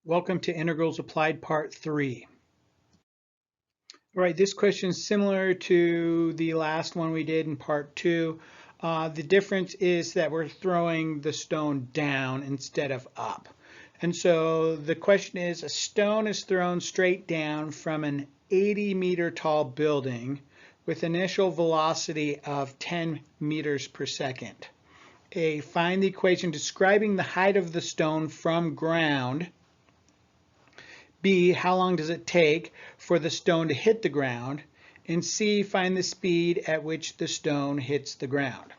Welcome to Integrals Applied Part 3. All right, this question is similar to the last one we did in Part 2. The difference is that we're throwing the stone down instead of up. And so the question is, a stone is thrown straight down from an 80-meter tall building with initial velocity of 10 meters per second. A, find the equation describing the height of the stone from ground. B, how long does it take for the stone to hit the ground? And C, find the speed at which the stone hits the ground.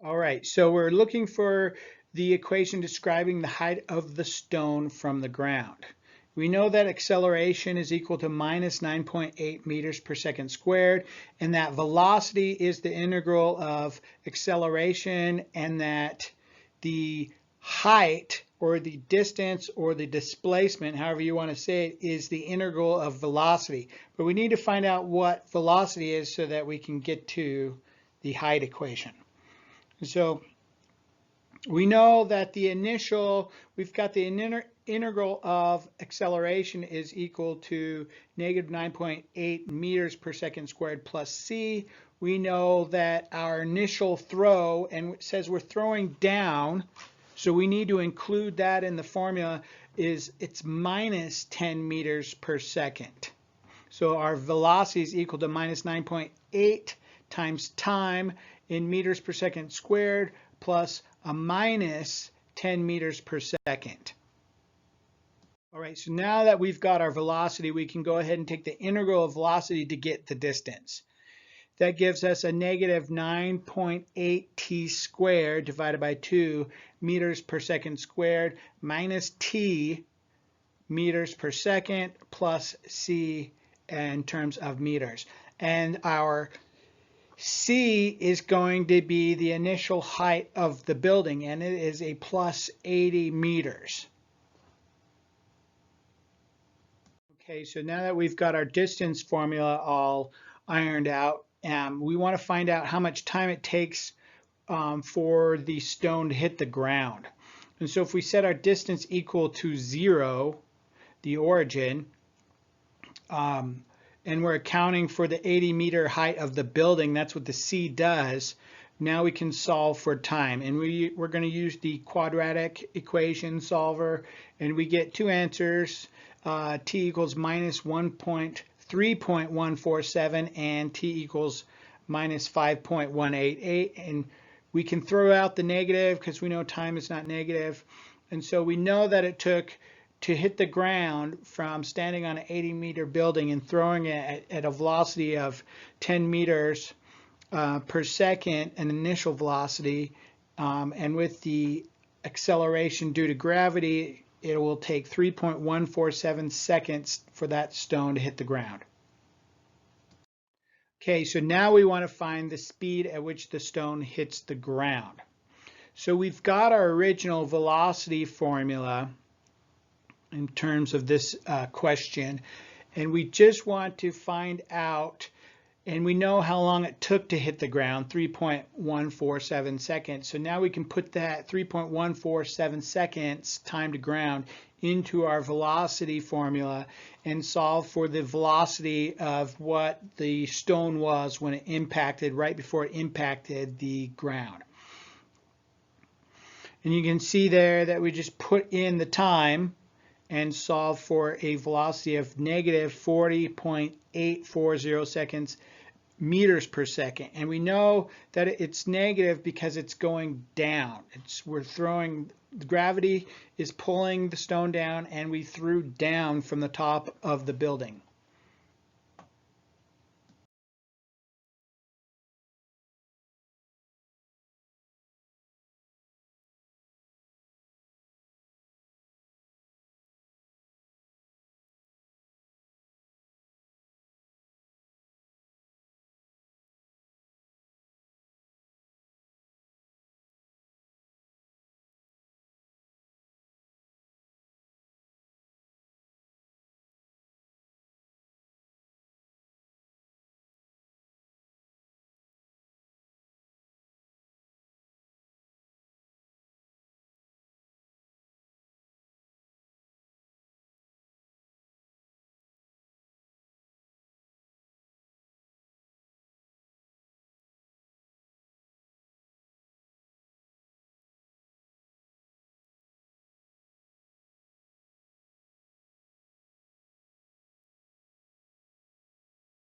All right, so we're looking for the equation describing the height of the stone from the ground. We know that acceleration is equal to minus 9.8 meters per second squared, and that velocity is the integral of acceleration, and that the height, or the distance, or the displacement, however you want to say it, is the integral of velocity. But we need to find out what velocity is so that we can get to the height equation. So we know that we've got the integral of acceleration is equal to negative 9.8 meters per second squared plus c. We know that our initial throw, and it says we're throwing down, so we need to include that in the formula, it's minus 10 meters per second. So our velocity is equal to minus 9.8 times time in meters per second squared plus a minus 10 meters per second. All right, so now that we've got our velocity, we can go ahead and take the integral of velocity to get the distance. That gives us a negative 9.8 t squared divided by 2 meters per second squared minus t meters per second plus c in terms of meters. And our c is going to be the initial height of the building, and it is a plus 80 meters. Okay, so now that we've got our distance formula all ironed out, we want to find out how much time it takes for the stone to hit the ground. And so if we set our distance equal to 0, the origin, and we're accounting for the 80-meter height of the building, that's what the C does. Now we can solve for time, and we're going to use the quadratic equation solver, and we get two answers. T equals minus 3.147 and t equals minus 5.188, and we can throw out the negative because we know time is not negative. And so we know that it took to hit the ground from standing on an 80-meter building and throwing it at a velocity of 10 meters per second, an initial velocity, and with the acceleration due to gravity, it will take 3.147 seconds for that stone to hit the ground. Okay, so now we want to find the speed at which the stone hits the ground. So we've got our original velocity formula in terms of this question, and we just want to find out, and we know how long it took to hit the ground, 3.147 seconds. So now we can put that 3.147 seconds time to ground into our velocity formula and solve for the velocity of what the stone was when it impacted, right before it impacted the ground. And you can see there that we just put in the time and solve for a velocity of negative 40.840 seconds meters per second, and we know that it's negative because it's going down. Gravity is pulling the stone down, and we threw down from the top of the building.